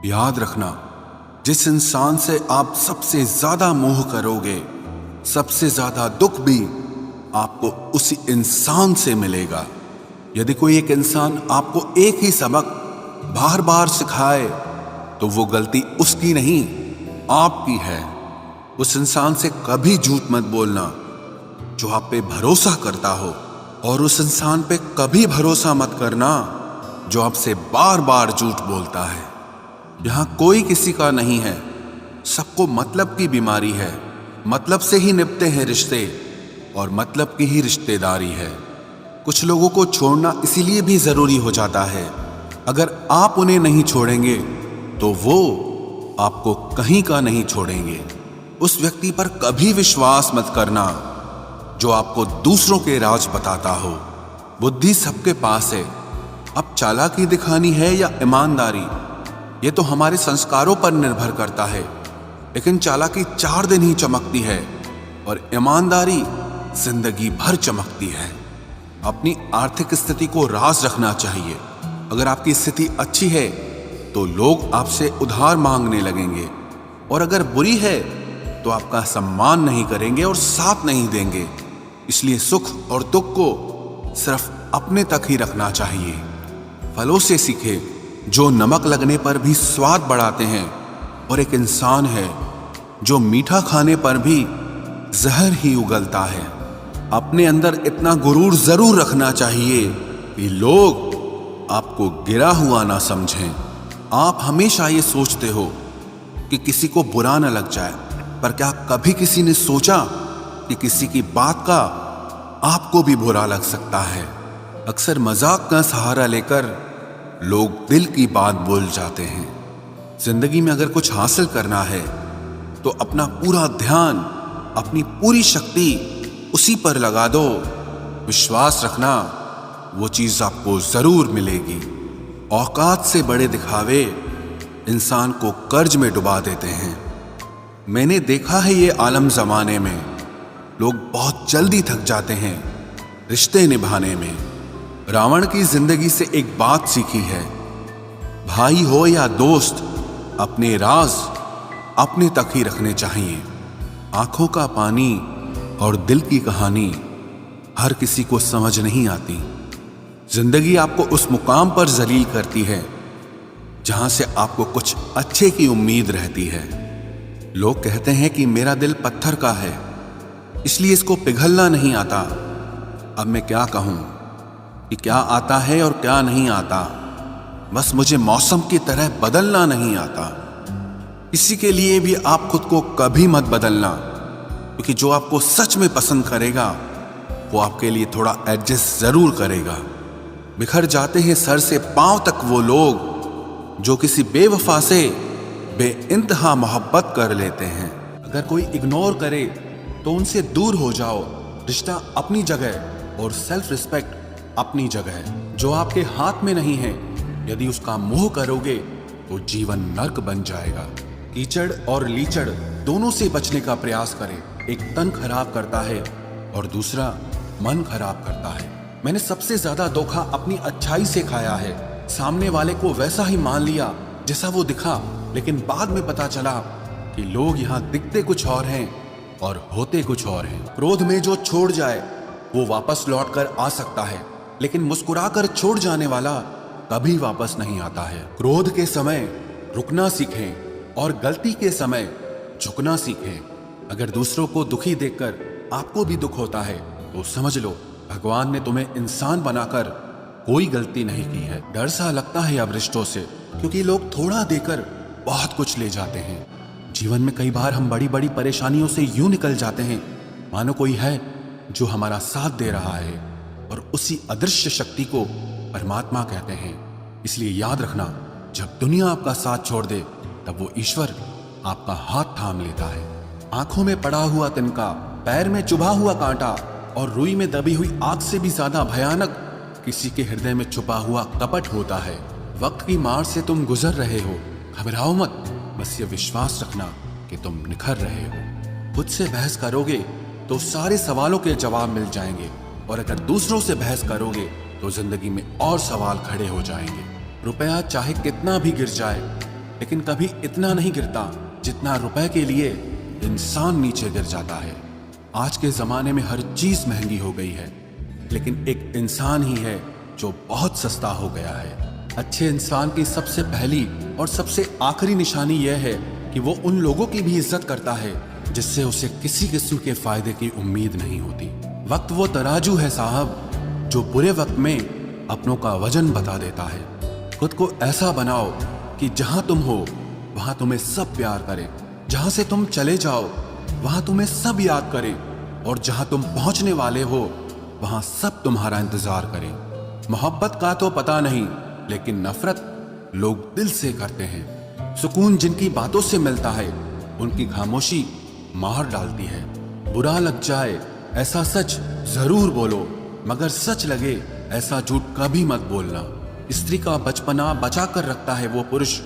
याद रखना, जिस इंसान से आप सबसे ज्यादा मोह करोगे, सबसे ज्यादा दुख भी आपको उसी इंसान से मिलेगा। यदि कोई एक इंसान आपको एक ही सबक बार बार सिखाए तो वो गलती उसकी नहीं, आपकी है। उस इंसान से कभी झूठ मत बोलना जो आप पे भरोसा करता हो, और उस इंसान पे कभी भरोसा मत करना जो आपसे बार बार झूठ बोलता है। यहां कोई किसी का नहीं है, सबको मतलब की बीमारी है। मतलब से ही निभते हैं रिश्ते, और मतलब की ही रिश्तेदारी है। कुछ लोगों को छोड़ना इसीलिए भी जरूरी हो जाता है, अगर आप उन्हें नहीं छोड़ेंगे तो वो आपको कहीं का नहीं छोड़ेंगे। उस व्यक्ति पर कभी विश्वास मत करना जो आपको दूसरों के राज बताता हो। बुद्धि सबके पास है, अब चालाकी दिखानी है या ईमानदारी, ये तो हमारे संस्कारों पर निर्भर करता है। लेकिन चालाकी 4 दिन ही चमकती है और ईमानदारी जिंदगी भर चमकती है। अपनी आर्थिक स्थिति को राज रखना चाहिए। अगर आपकी स्थिति अच्छी है तो लोग आपसे उधार मांगने लगेंगे, और अगर बुरी है तो आपका सम्मान नहीं करेंगे और साथ नहीं देंगे। इसलिए सुख और दुख को सिर्फ अपने तक ही रखना चाहिए। फलों से सीखे जो नमक लगने पर भी स्वाद बढ़ाते हैं, और एक इंसान है जो मीठा खाने पर भी जहर ही उगलता है। अपने अंदर इतना गुरूर जरूर रखना चाहिए कि लोग आपको गिरा हुआ ना समझें। आप हमेशा ये सोचते हो कि किसी को बुरा ना लग जाए, पर क्या कभी किसी ने सोचा कि किसी की बात का आपको भी बुरा लग सकता है? अक्सर मजाक का सहारा लेकर लोग दिल की बात बोल जाते हैं। जिंदगी में अगर कुछ हासिल करना है तो अपना पूरा ध्यान, अपनी पूरी शक्ति उसी पर लगा दो। विश्वास रखना, वो चीज आपको जरूर मिलेगी। औकात से बड़े दिखावे इंसान को कर्ज में डुबा देते हैं। मैंने देखा है ये आलम जमाने में लोग बहुत जल्दी थक जाते हैं रिश्ते निभाने में। रावण की जिंदगी से एक बात सीखी है, भाई हो या दोस्त, अपने राज अपने तक ही रखने चाहिए। आंखों का पानी और दिल की कहानी हर किसी को समझ नहीं आती। जिंदगी आपको उस मुकाम पर जलील करती है जहां से आपको कुछ अच्छे की उम्मीद रहती है। लोग कहते हैं कि मेरा दिल पत्थर का है, इसलिए इसको पिघलना नहीं आता। अब मैं क्या कहूं कि क्या आता है और क्या नहीं आता। बस मुझे मौसम की तरह बदलना नहीं आता। किसी के लिए भी आप खुद को कभी मत बदलना, क्योंकि जो आपको सच में पसंद करेगा वो आपके लिए थोड़ा एडजस्ट जरूर करेगा। बिखर जाते हैं सर से पांव तक वो लोग जो किसी बेवफा से बेइंतहा मोहब्बत कर लेते हैं। अगर कोई इग्नोर करे तो उनसे दूर हो जाओ। रिश्ता अपनी जगह और सेल्फ रिस्पेक्ट अपनी जगह, जो आपके हाथ में नहीं है। यदि उसका मोह करोगे तो जीवन नर्क बन जाएगा। कीचड़ और लीचड़ दोनों से बचने का प्रयास करें। एक तन खराब करता है और दूसरा मन खराब करता है। मैंने सबसे ज्यादा धोखा अपनी अच्छाई से खाया है। सामने वाले को वैसा ही मान लिया जैसा वो दिखा, लेकिन बाद में पता चला कि लोग यहाँ दिखते कुछ और हैं और होते कुछ और हैं। क्रोध में जो छोड़ जाए वो वापस लौट कर आ सकता है, लेकिन मुस्कुराकर छोड़ जाने वाला कभी वापस नहीं आता है। क्रोध के समय रुकना सीखें और गलती के समय झुकना सीखें। अगर दूसरों को दुखी देखकर आपको भी दुख होता है तो समझ लो भगवान ने तुम्हें इंसान बनाकर कोई गलती नहीं की है। डर सा लगता है अब रिश्तों से, क्योंकि लोग थोड़ा देकर बहुत कुछ ले जाते हैं। जीवन में कई बार हम बड़ी बड़ी परेशानियों से यूं निकल जाते हैं मानो कोई है जो हमारा साथ दे रहा है, और उसी अदृश्य शक्ति को परमात्मा कहते हैं। इसलिए याद रखना, जब दुनिया आपका साथ छोड़ दे तब वो ईश्वर आपका हाथ थाम लेता है। आंखों में पड़ा हुआ तिनका, पैर में चुभा हुआ कांटा और रुई में दबी हुई आग से भी ज्यादा भयानक किसी के हृदय में छुपा हुआ कपट होता है। वक्त की मार से तुम गुजर रहे हो, घबराओ मत। बस ये विश्वास रखना कि तुम निखर रहे हो। खुद से बहस करोगे तो सारे सवालों के जवाब मिल जाएंगे, और अगर दूसरों से बहस करोगे तो जिंदगी में और सवाल खड़े हो जाएंगे। रुपया चाहे कितना भी गिर जाए, लेकिन कभी इतना नहीं गिरता जितना रुपए के लिए इंसान नीचे गिर जाता है। आज के जमाने में हर चीज महंगी हो गई है, लेकिन एक इंसान ही है जो बहुत सस्ता हो गया है। अच्छे इंसान की सबसे पहली और सबसे आखिरी निशानी यह है कि वो उन लोगों की भी इज्जत करता है जिससे उसे किसी किस्म के फायदे की उम्मीद नहीं होती। वक्त वो तराजू है साहब जो बुरे वक्त में अपनों का वजन बता देता है। खुद को ऐसा बनाओ कि जहां तुम हो वहां तुम्हें सब प्यार करें, जहां से तुम चले जाओ वहां तुम्हें सब याद करें, और जहां तुम पहुंचने वाले हो वहां सब तुम्हारा इंतजार करें। मोहब्बत का तो पता नहीं, लेकिन नफरत लोग दिल से करते हैं। सुकून जिनकी बातों से मिलता है उनकी खामोशी मार डालती है। बुरा लग जाए ऐसा सच जरूर बोलो, मगर सच लगे ऐसा झूठ कभी मत बोलना। स्त्री का बचपना बचा कर रखता है वो पुरुष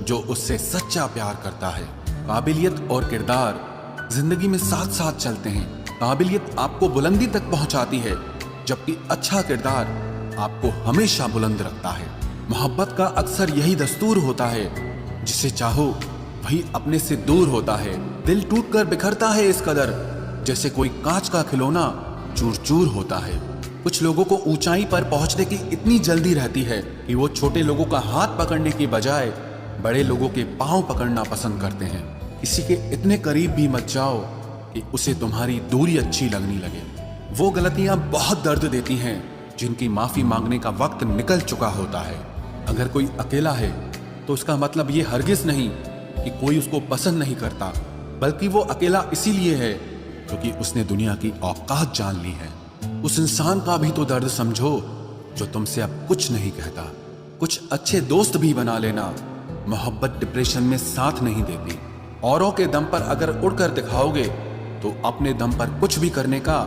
जो उससे सच्चा प्यार करता है। काबिलियत और किरदार जिंदगी में साथ साथ चलते हैं। काबिलियत आपको बुलंदी तक पहुंचाती है, जबकि अच्छा किरदार आपको हमेशा बुलंद रखता है। मोहब्बत का अक्सर यही दस्तूर होता है, जिसे चाहो वही अपने से दूर होता है। दिल टूट कर बिखरता है इस कदर जैसे कोई कांच का खिलौना चूर चूर होता है। कुछ लोगों को ऊंचाई पर पहुंचने की इतनी जल्दी रहती है कि वो छोटे लोगों का हाथ पकड़ने की बजाय बड़े लोगों के पांव पकड़ना पसंद करते हैं। किसी के इतने करीब भी मत जाओ कि उसे तुम्हारी दूरी अच्छी लगने लगे। वो गलतियां बहुत दर्द देती हैं जिनकी माफी मांगने का वक्त निकल चुका होता है। अगर कोई अकेला है तो उसका मतलब ये हरगिज नहीं कि कोई उसको पसंद नहीं करता, बल्कि वो अकेला इसीलिए है क्योंकि उसने दुनिया की औकात जान ली है। उस इंसान का भी तो दर्द समझो जो तुमसे अब कुछ नहीं कहता। कुछ अच्छे दोस्त भी बना लेना। मोहब्बत डिप्रेशन में साथ नहीं देती। औरों के दम पर अगर उड़कर दिखाओगे तो अपने दम पर कुछ भी करने का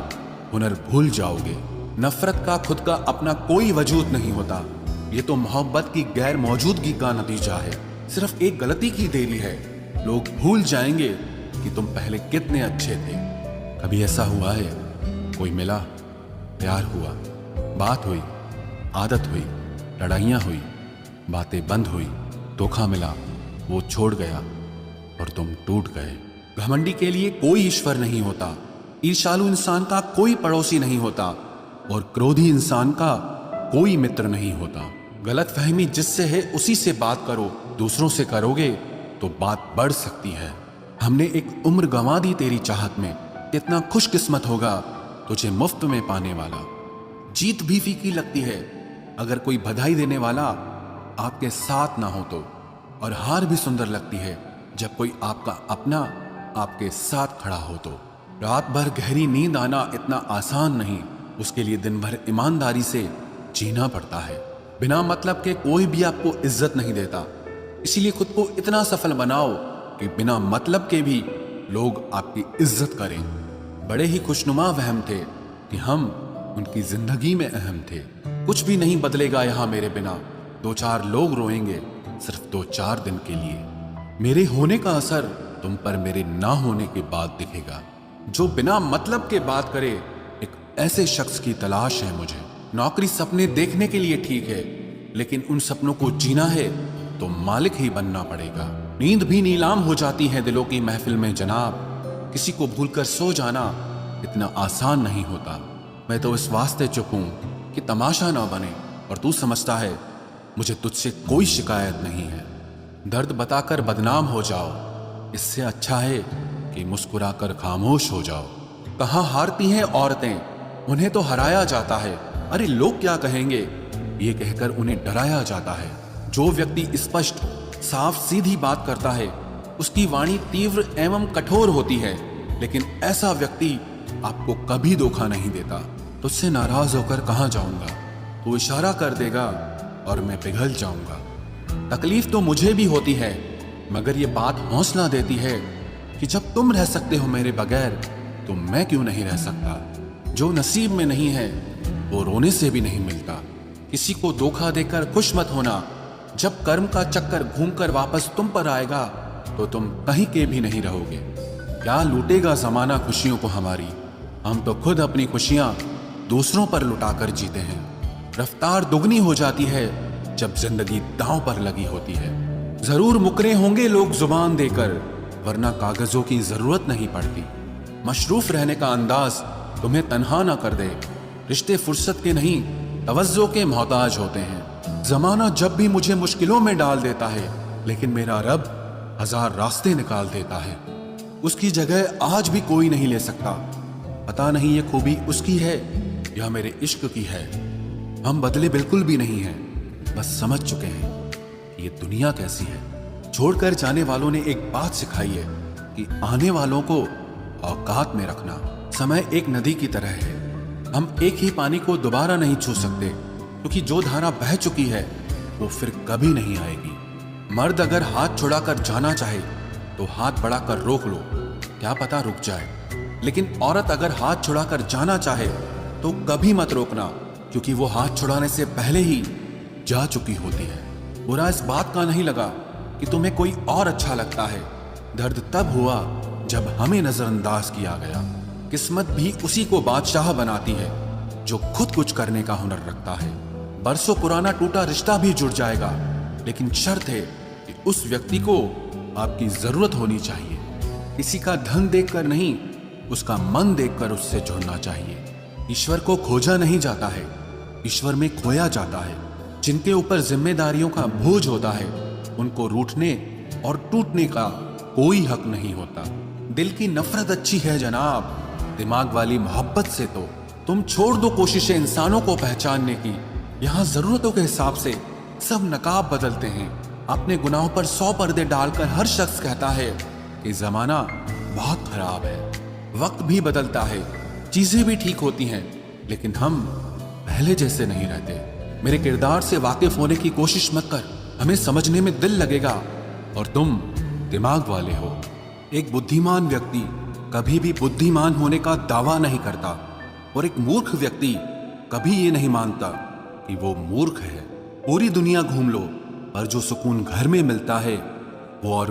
हुनर भूल जाओगे। नफरत का खुद का अपना कोई वजूद नहीं होता। ये तो मोहब्बत की गैर मौजूदगी का नतीजा है। सिर्फ एक गलती की देरी है। लोग भूल जाएंगे कि तुम पहले कितने अच्छे थे। कभी ऐसा हुआ है कोई मिला, प्यार हुआ, बात हुई, आदत हुई, लड़ाइयाँ हुई, बातें बंद हुई, धोखा मिला, वो छोड़ गया और तुम टूट गए। घमंडी के लिए कोई ईश्वर नहीं होता। ईर्ष्यालु इंसान का कोई पड़ोसी नहीं होता, और क्रोधी इंसान का कोई मित्र नहीं होता। गलतफहमी जिससे है उसी से बात करो। दूसरों से करोगे तो बात बढ़ सकती है। हमने एक उम्र गंवा दी तेरी चाहत में। कितना खुशकिस्मत होगा तुझे मुफ्त में पाने वाला। जीत भी फीकी लगती है अगर कोई बधाई देने वाला आपके साथ ना हो तो, और हार भी सुंदर लगती है जब कोई आपका अपना आपके साथ खड़ा हो तो। रात भर गहरी नींद आना इतना आसान नहीं, उसके लिए दिन भर ईमानदारी से जीना पड़ता है। बिना मतलब के कोई भी आपको इज्जत नहीं देता, इसीलिए खुद को इतना सफल बनाओ कि बिना मतलब के भी लोग आपकी इज्जत करें। बड़े ही खुशनुमा वहम थे कि हम उनकी जिंदगी में अहम थे। कुछ भी नहीं बदलेगा यहाँ मेरे बिना। 2-4 लोग रोएंगे सिर्फ 2-4 दिन के लिए। मेरे होने का असर तुम पर मेरे ना होने के बाद दिखेगा। जो बिना मतलब के बात करे, एक ऐसे शख्स की तलाश है मुझे। नौकरी सपने देखने के लिए ठीक है, लेकिन उन सपनों को जीना है तो मालिक ही बनना पड़ेगा। नींद भी नीलाम हो जाती है दिलों की महफिल में जनाब। किसी को भूलकर सो जाना इतना आसान नहीं होता। मैं तो इस वास्ते चुप हूं कि तमाशा ना बने, और तू समझता है मुझे तुझसे कोई शिकायत नहीं है। दर्द बताकर बदनाम हो जाओ, इससे अच्छा है कि मुस्कुराकर खामोश हो जाओ। कहाँ हारती हैं औरतें, उन्हें तो हराया जाता है। अरे लोग क्या कहेंगे, ये कहकर उन्हें डराया जाता है। जो व्यक्ति स्पष्ट साफ सीधी बात करता है उसकी वाणी तीव्र एवं कठोर होती है, लेकिन ऐसा व्यक्ति आपको कभी धोखा नहीं देता। तुझसे नाराज होकर कहाँ जाऊंगा, तू इशारा कर देगा और मैं पिघल जाऊंगा। तकलीफ तो मुझे भी होती है, मगर ये बात हौसला देती है कि जब तुम रह सकते हो मेरे बगैर तो मैं क्यों नहीं रह सकता। जो नसीब में नहीं है वो रोने से भी नहीं मिलता। किसी को धोखा देकर खुश मत होना। जब कर्म का चक्कर घूमकर वापस तुम पर आएगा तो तुम कहीं के भी नहीं रहोगे। क्या लूटेगा जमाना खुशियों को हमारी, हम तो खुद अपनी खुशियां दूसरों पर लुटाकर जीते हैं। रफ्तार दुगनी हो जाती है जब जिंदगी दांव पर लगी होती है। जरूर मुकरे होंगे लोग जुबान देकर, वरना कागजों की जरूरत नहीं पड़ती। मशरूफ रहने का अंदाज तुम्हें तन्हा ना कर दे। रिश्ते फुर्सत के नहीं, तवज्जो के मोहताज होते हैं। जमाना जब भी मुझे मुश्किलों में डाल देता है, लेकिन मेरा रब हजार रास्ते निकाल देता है। उसकी जगह आज भी कोई नहीं ले सकता। पता नहीं ये खूबी उसकी है या मेरे इश्क की है। हम बदले बिल्कुल भी नहीं हैं, बस समझ चुके हैं कि ये दुनिया कैसी है। छोड़कर जाने वालों ने एक बात सिखाई है कि आने वालों को औकात में रखना। समय एक नदी की तरह है, हम एक ही पानी को दोबारा नहीं छू सकते, क्योंकि जो धारा बह चुकी है वो फिर कभी नहीं आएगी। मर्द अगर हाथ छुड़ाकर जाना चाहे तो हाथ बढ़ाकर रोक लो, क्या पता रुक जाए। लेकिन औरत अगर हाथ छुड़ाकर जाना चाहे तो कभी मत रोकना, क्योंकि वो हाथ छुड़ाने से पहले ही जा चुकी होती है। बुरा इस बात का नहीं लगा कि तुम्हें कोई और अच्छा लगता है। दर्द तब हुआ जब हमें नजरअंदाज किया गया। किस्मत भी उसी को बादशाह बनाती है जो खुद कुछ करने का हुनर रखता है। बरसों पुराना टूटा रिश्ता भी जुड़ जाएगा, लेकिन शर्त है कि उस व्यक्ति को आपकी जरूरत होनी चाहिए। किसी का धन देखकर नहीं, उसका मन देखकर उससे जुड़ना चाहिए। ईश्वर को खोजा नहीं जाता है, ईश्वर में खोया जाता है। जिनके ऊपर जिम्मेदारियों का बोझ होता है, उनको रूठने और टूटने का कोई हक नहीं होता। दिल की नफरत अच्छी है जनाब, दिमाग वाली मोहब्बत से तो तुम छोड़ दो कोशिशें इंसानों को पहचानने की। यहाँ जरूरतों के हिसाब से सब नकाब बदलते हैं। अपने गुनाहों पर 100 पर्दे डालकर हर शख्स कहता है कि जमाना बहुत खराब है। वक्त भी बदलता है, चीजें भी ठीक होती हैं, लेकिन हम पहले जैसे नहीं रहते। मेरे किरदार से वाकिफ होने की कोशिश मत कर, हमें समझने में दिल लगेगा और तुम दिमाग वाले हो। एक बुद्धिमान व्यक्ति कभी भी बुद्धिमान होने का दावा नहीं करता, और एक मूर्ख व्यक्ति कभी ये नहीं मानता कि वो मूर्ख है। पूरी दुनिया घूम लो, पर जो सुकून घर में मिलता है वो और